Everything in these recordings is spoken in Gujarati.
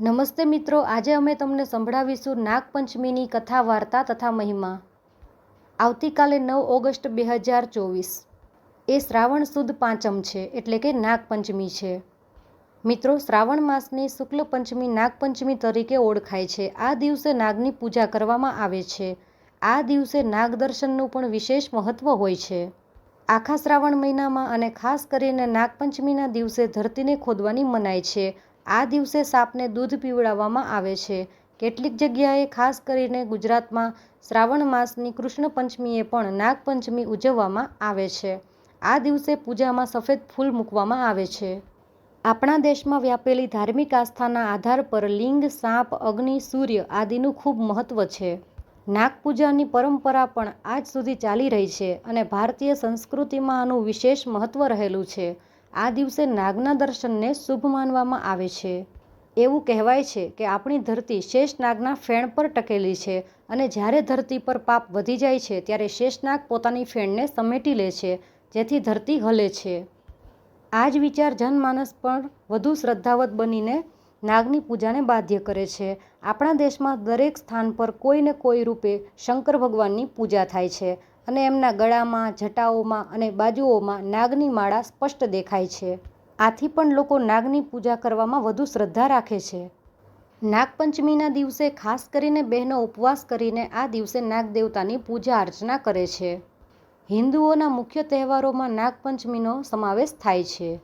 નમસ્તે મિત્રો, આજે અમે તમને સંભળાવીશું નાગપંચમીની કથા, વાર્તા તથા મહિમા. આવતીકાલે 9 ઓગસ્ટ 2024 એ શ્રાવણ સુદ પાંચમ છે, એટલે કે નાગપંચમી છે. મિત્રો, શ્રાવણ માસની શુક્લ પંચમી નાગપંચમી તરીકે ઓળખાય છે. આ દિવસે નાગની પૂજા કરવામાં આવે છે. આ દિવસે નાગ દર્શનનું પણ વિશેષ મહત્વ હોય છે. આખા શ્રાવણ મહિનામાં અને ખાસ કરીને નાગપંચમીના દિવસે ધરતીને ખોદવાની મનાઈ છે. આ દિવસે સાપને દૂધ પીવડાવવામાં આવે છે. કેટલીક જગ્યાએ, ખાસ કરીને ગુજરાતમાં, શ્રાવણ માસની કૃષ્ણ પંચમીએ પણ નાગપંચમી ઉજવવામાં આવે છે. આ દિવસે પૂજામાં સફેદ ફૂલ મૂકવામાં આવે છે. આપણા દેશમાં વ્યાપેલી ધાર્મિક આસ્થાના આધાર પર લિંગ, સાપ, અગ્નિ, સૂર્ય આદિનું ખૂબ મહત્વ છે. નાગપૂજાની પરંપરા પણ આજ સુધી ચાલી રહી છે અને ભારતીય સંસ્કૃતિમાં આનું વિશેષ મહત્વ રહેલું છે. આ દિવસે નાગના દર્શનને શુભ માનવામાં આવે છે. એવું કહેવાય છે કે આપણી ધરતી શેષનાગના ફેણ પર ટકેલી છે અને જ્યારે ધરતી પર પાપ વધી જાય છે ત્યારે શેષનાગ પોતાની ફેણને સમેટી લે છે, જેથી ધરતી હલે છે. આ જ વિચાર જનમાનસ પણ વધુ શ્રદ્ધાવત બનીને નાગની પૂજાને બાધ્ય કરે છે. આપણા દેશમાં દરેક સ્થાન પર કોઈને કોઈ રૂપે શંકર ભગવાનની પૂજા થાય છે અને એમના ગળામાં, જટાઓમાં અને બાજુઓમાં નાગની માળા સ્પષ્ટ દેખાય છે. આથી પણ લોકો નાગની પૂજા કરવામાં વધુ શ્રદ્ધા રાખે છે. નાગપંચમીના દિવસે ખાસ કરીને બહેનો ઉપવાસ કરીને આ દિવસે નાગદેવતાની પૂજા અર્ચના કરે છે. હિન્દુઓના મુખ્ય તહેવારોમાં નાગપંચમીનો સમાવેશ થાય છે.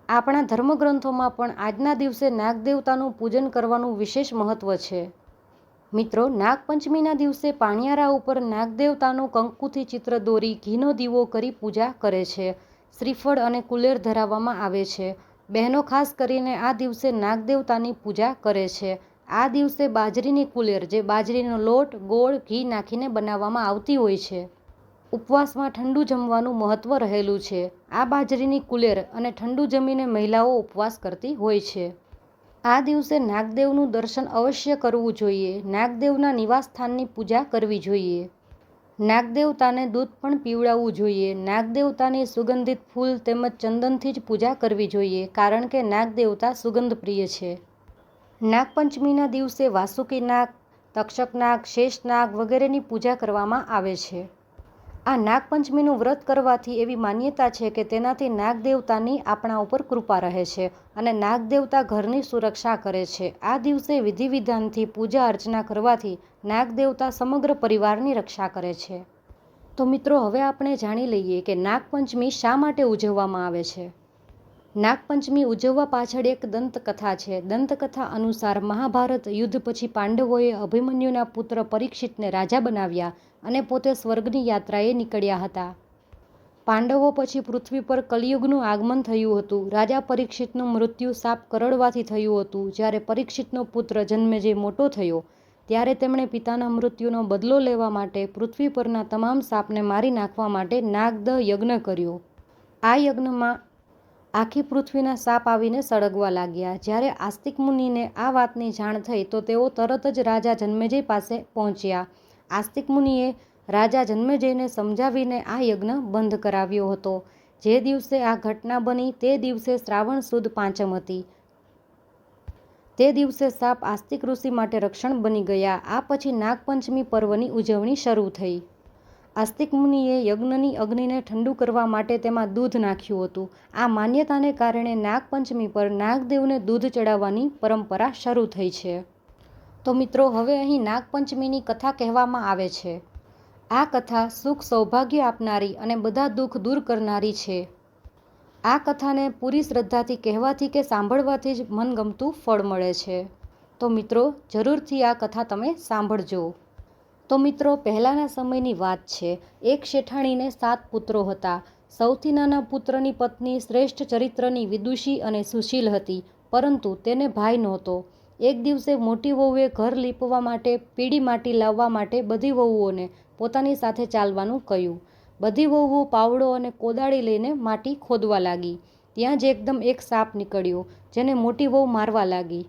આપણા ધર્મગ્રંથોમાં પણ આજના દિવસે નાગદેવતાનું પૂજન કરવાનું વિશેષ મહત્વ છે. મિત્રો, નાગપંચમીના દિવસે પાણિયારા ઉપર નાગદેવતાનું કંકુથી ચિત્ર દોરી ઘીનો દીવો કરી પૂજા કરે છે. શ્રીફળ અને કુલેર ધરાવવામાં આવે છે. બહેનો ખાસ કરીને આ દિવસે નાગદેવતાની પૂજા કરે છે. આ દિવસે બાજરીની કુલેર, જે બાજરીનો લોટ, ગોળ, ઘી નાખીને બનાવવામાં આવતી હોય છે. ઉપવાસમાં ઠંડુ જમવાનું મહત્વ રહેલું છે. આ બાજરીની કુલેર અને ઠંડુ જમીને મહિલાઓ ઉપવાસ કરતી હોય છે. આ દિવસે નાગદેવનું દર્શન અવશ્ય કરવું જોઈએ. નાગદેવના નિવાસસ્થાનની પૂજા કરવી જોઈએ. નાગદેવતાને દૂધ પણ પીવડાવવું જોઈએ. નાગદેવતાની સુગંધિત ફૂલ તેમજ ચંદનથી જ પૂજા કરવી જોઈએ, કારણ કે નાગદેવતા સુગંધ પ્રિય છે. નાગપંચમીના દિવસે વાસુકી નાગ, તક્ષક નાગ, શેષનાગ વગેરેની પૂજા કરવામાં આવે છે. આ નાગપંચમીનું વ્રત કરવાથી એવી માન્યતા છે કે તેનાથી નાગદેવતાની આપણા ઉપર કૃપા રહે છે અને નાગદેવતા ઘરની સુરક્ષા કરે છે. આ દિવસે વિધિ-વિધાનથી પૂજા અર્ચના કરવાથી નાગદેવતા સમગ્ર પરિવારની રક્ષા કરે છે. તો મિત્રો, હવે આપણે જાણી લઈએ કે નાગપંચમી શા માટે ઉજવવામાં આવે છે. નાગપંચમી ઉજવવા પાછળ એક દંતકથા છે. દંતકથા અનુસાર મહાભારત યુદ્ધ પછી પાંડવોએ અભિમન્યુના પુત્ર પરીક્ષિતને રાજા બનાવ્યા અને પોતે સ્વર્ગની યાત્રાએ નીકળ્યા હતા. પાંડવો પછી પૃથ્વી પર કલિયુગનું આગમન થયું હતું. રાજા પરીક્ષિતનું મૃત્યુ શાપ કરડવાથી થયું હતું. જ્યારે પરીક્ષિતનો પુત્ર જન્મેજય મોટો થયો, ત્યારે તેમણે પિતાના મૃત્યુનો બદલો લેવા માટે પૃથ્વી પરના તમામ શાપને મારી નાખવા માટે નાગદહ યજ્ઞ કર્યો. આ યજ્ઞમાં આખી પૃથ્વીના શાપ આવીને સળગવા લાગ્યા. જ્યારે આસ્તિક મુનિને આ વાતની જાણ થઈ તો તેઓ તરત જ રાજા જન્મેજય પાસે પહોંચ્યા. આસ્તિક મુનિએ રાજા જન્મેજયને સમજાવીને આ યજ્ઞ બંધ કરાવ્યો હતો. જે દિવસે આ ઘટના બની તે દિવસે શ્રાવણ સુદ પાંચમ હતી. તે દિવસે સાપ આસ્તિક ઋષિ માટે રક્ષણ બની ગયા. આ પછી નાગપંચમી પર્વની ઉજવણી શરૂ થઈ. આસ્તિક મુનિએ યજ્ઞની અગ્નિને ઠંડુ કરવા માટે તેમાં દૂધ નાખ્યું હતું. આ માન્યતાને કારણે નાગપંચમી પર નાગદેવને દૂધ ચડાવવાની પરંપરા શરૂ થઈ છે. તો મિત્રો, હવે અહીં નાગપંચમીની કથા કહેવામાં આવે છે. આ કથા સુખ સૌભાગ્ય આપનારી અને બધા દુઃખ દૂર કરનારી છે. આ કથાને પૂરી શ્રદ્ધાથી કહેવાથી કે સાંભળવાથી જ મનગમતું ફળ મળે છે. તો મિત્રો, જરૂરથી આ કથા તમે સાંભળજો. તો મિત્રો, પહેલાંના સમયની વાત છે. એક શેઠાણીને 7 પુત્રો હતા. સૌથી નાના પુત્રની પત્ની શ્રેષ્ઠ ચરિત્રની વિદુષી અને સુશીલ હતી, પરંતુ તેને ભાઈ નહોતો. એક દિવસે મોટી વહુએ ઘર લીપવા માટે પીળી માટી લાવવા માટે બધી વહુઓને પોતાની સાથે ચાલવાનું કહ્યું. બધી વહુઓ પાવડો અને કોદાળી લઈને માટી ખોદવા લાગી. ત્યાં જ એકદમ એક સાપ નીકળ્યો, જેને મોટી વહુ મારવા લાગી.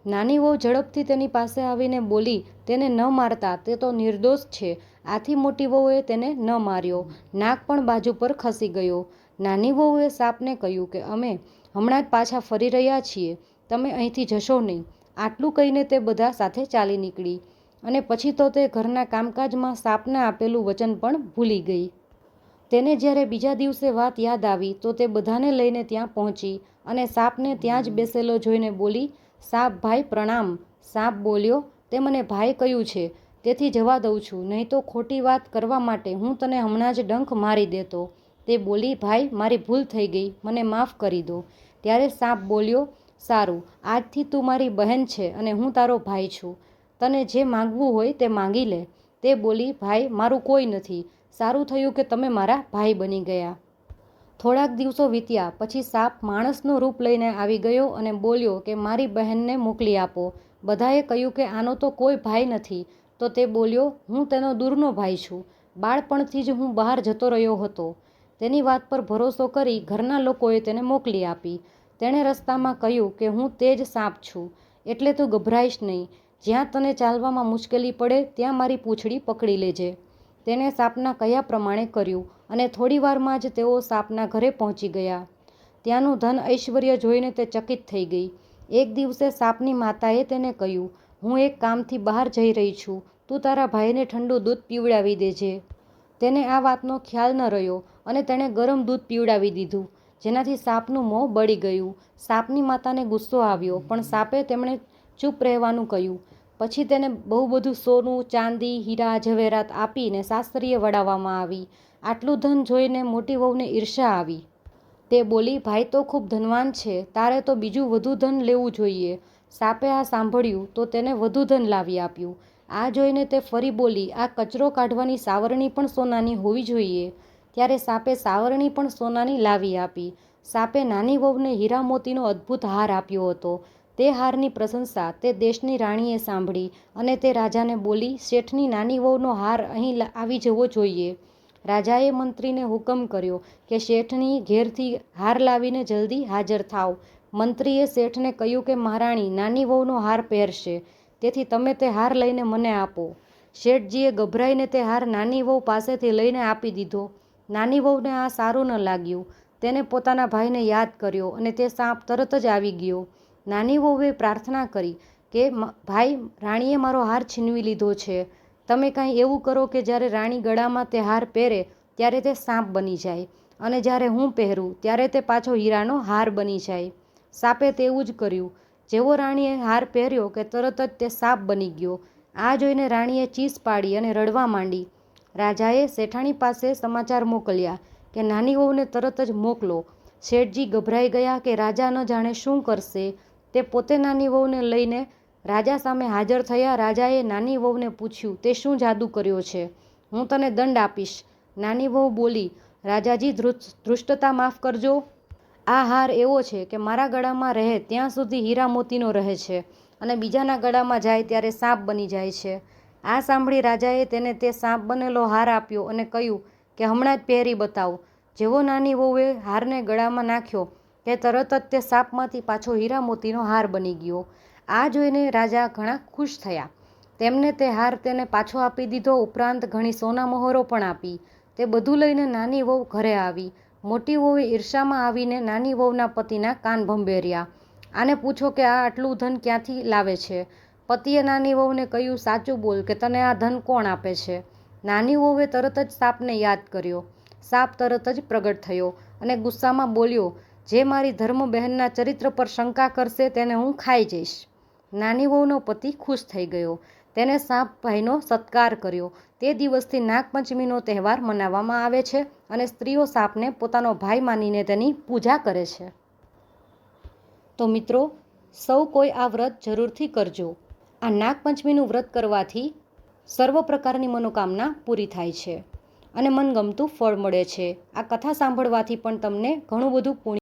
નાની વહુ ઝડપથી તેની પાસે આવીને બોલી, તેને ન મારતા, તે તો નિર્દોષ છે. આથી મોટી વહુએ તેને ન માર્યો. નાગ પણ બાજુ પર ખસી ગયો. નાની વહુએ સાપને કહ્યું કે અમે હમણાં જ પાછા ફરી રહ્યા છીએ, તમે અહીંથી જશો નહીં. આટલું કહીને તે બધા સાથે ચાલી નીકળી અને પછી તો તે ઘરના કામકાજમાં સાપને આપેલું વચન પણ ભૂલી ગઈ. તેને જ્યારે બીજા દિવસે વાત યાદ આવી તો તે બધાને લઈને ત્યાં પહોંચી અને સાપને ત્યાં જ બેસેલો જોઈને બોલી, સાપ ભાઈ પ્રણામ. સાપ બોલ્યો, તે મને ભાઈ કહ્યું છે તેથી જવા દઉં છું, નહીં તો ખોટી વાત કરવા માટે હું તને હમણાં જ ડંખ મારી દેતો. તે બોલી, ભાઈ મારી ભૂલ થઈ ગઈ, મને માફ કરી દો. ત્યારે સાપ બોલ્યો, સારું, આજથી તું મારી બહેન છે અને હું તારો ભાઈ છું. તને જે માંગવું હોય તે માંગી લે. તે બોલી, ભાઈ મારું કોઈ નથી, સારું થયું કે તમે મારા ભાઈ બની ગયા. થોડાક દિવસો વીત્યા પછી સાપ માણસનું રૂપ લઈને આવી ગયો અને બોલ્યો કે મારી બહેનને મોકલી આપો. બધાએ કહ્યું કે આનો તો કોઈ ભાઈ નથી. તો તે બોલ્યો, હું તેનો દૂરનો ભાઈ છું, બાળપણથી જ હું બહાર જતો રહ્યો હતો. તેની વાત પર ભરોસો કરી ઘરના લોકોએ તેને મોકલી આપી. તેણે રસ્તામાં કહ્યું કે હું તે જ સાપ છું, એટલે તું ગભરાઈશ નહીં. જ્યાં તને ચાલવામાં મુશ્કેલી પડે ત્યાં મારી પૂંછડી પકડી લેજે. તેણે સાપના કહ્યા પ્રમાણે કર્યું અને થોડીવારમાં જ તેઓ સાપના ઘરે પહોંચી ગયા. ત્યાંનું ધન ઐશ્વર્ય જોઈને તે ચકિત થઈ ગઈ. એક દિવસે સાપની માતાએ તેને કહ્યું, હું એક કામથી બહાર જઈ રહી છું, તું તારા ભાઈને ઠંડુ દૂધ પીવડાવી દેજે. તેને આ વાતનો ખ્યાલ ન રહ્યો અને તેણે ગરમ દૂધ પીવડાવી દીધું, જેનાથી સાપનું મોં બળી ગયું. સાપની માતાને ગુસ્સો આવ્યો પણ સાપે તેમણે ચૂપ રહેવાનું કહ્યું. પછી તેને બહુ બધું સોનું, ચાંદી, હીરા ઝવેરાત આપીને સાસરીએ વળાવવામાં આવી. આટલું ધન જોઈને મોટી વહુને ઈર્ષ્યા આવી. તે બોલી, ભાઈ તો ખૂબ ધનવાન છે, તારે તો બીજું વધુ ધન લેવું જોઈએ. સાપે આ સાંભળ્યું તો તેને વધુ ધન લાવી આપ્યું. આ જોઈને તે ફરી બોલી, આ કચરો કાઢવાની સાવરણી પણ સોનાની હોવી જોઈએ. ત્યારે સાપે સાવરણી પણ સોનાની લાવી આપી. સાપે નાની વહુને હીરા મોતીનો અદ્ભુત હાર આપ્યો હતો. તે હારની પ્રશંસા તે દેશની રાણીએ સાંભળી અને તે રાજાને બોલી, શેઠની નાની વહુનો હાર અહીં આવી જવો જોઈએ. રાજાએ મંત્રીને હુકમ કર્યો કે શેઠની ઘેરથી હાર લાવીને જલ્દી હાજર થાવ. મંત્રીએ શેઠને કહ્યું કે મહારાણી નાની વહુનો હાર પહેરશે, તેથી તમે તે હાર લઈને મને આપો. શેઠજીએ ગભરાઈને તે હાર નાની વહુ પાસેથી લઈને આપી દીધો. નાની વહુને આ સારું ન લાગ્યું. તેને પોતાના ભાઈને યાદ કર્યો અને તે સાપ તરત જ આવી ગયો. નાની વહુએ પ્રાર્થના કરી કે ભાઈ, રાણીએ મારો હાર છીનવી લીધો છે. તમે કાંઈ એવું કરો કે જ્યારે રાણી ગળામાં તે હાર પહેરે ત્યારે તે સાપ બની જાય અને જ્યારે હું પહેરું ત્યારે તે પાછો હીરાનો હાર બની જાય. સાપે તેવું જ કર્યું. જેવો રાણીએ હાર પહેર્યો કે તરત જ તે સાપ બની ગયો. આ જોઈને રાણીએ ચીસ પાડી અને રડવા માંડી. રાજાએ શેઠાણી પાસે સમાચાર મોકલ્યા કે નાની વહુને તરત જ મોકલો. શેઠજી ગભરાઈ ગયા કે રાજા ન જાણે શું કરશે. તે પોતે નાની વહુને લઈને રાજા સામે હાજર થયા. રાજાએ નાની વહુને પૂછ્યું, તે શું જાદુ કર્યો છે? હું તને દંડ આપીશ. નાની વહુ બોલી, રાજાજી ધૃષ્ટતા માફ કરજો. આ હાર એવો છે કે મારા ગળામાં રહે ત્યાં સુધી હીરા મોતીનો રહે છે અને બીજાના ગળામાં જાય ત્યારે સાપ બની જાય છે. આ સાંભળી રાજાએ તેને તે સાપ બનેલો હાર આપ્યો અને કહ્યું કે હમણાં જ પહેરી બતાવ. જેવો નાની વહુએ હારને ગળામાં નાખ્યો કે તરત જ તે સાપમાંથી પાછો હીરા મોતીનો હાર બની ગયો. આ જોઈને રાજા ઘણા ખુશ થયા. તેમને તે હાર તેને પાછો આપી દીધો, ઉપરાંત ઘણી સોના મહોરો પણ આપી. તે બધું લઈને નાની વહુ ઘરે આવી. મોટી વહુએ ઈર્ષામાં આવીને નાની વહુના પતિના કાન ભંભેર્યા. આને પૂછો કે આ આટલું ધન ક્યાંથી લાવે છે? પતિએ નાની વહુને કહ્યું, સાચું બોલ કે તને આ ધન કોણ આપે છે? નાની વહુએ તરત જ સાપને યાદ કર્યો. સાપ તરત જ પ્રગટ થયો અને ગુસ્સામાં બોલ્યો, જે મારી ધર્મ બહેનના ચરિત્ર પર શંકા કરશે તેને હું ખાઈ જઈશ. નાની વહુનો પતિ ખુશ થઈ ગયો. તેને સાપ ભાઈનો સત્કાર કર્યો. તે દિવસથી નાગપંચમીનો તહેવાર મનાવવામાં આવે છે અને સ્ત્રીઓ સાપને પોતાનો ભાઈ માનીને તેની પૂજા કરે છે. તો મિત્રો, સૌ કોઈ આ વ્રત જરૂરથી કરજો. આ નાગપંચમીનું વ્રત કરવાથી સર્વ પ્રકારની મનોકામના પૂરી થાય છે અને મનગમતું ફળ મળે છે. આ કથા સાંભળવાથી પણ તમને ઘણું બધું પુણ્ય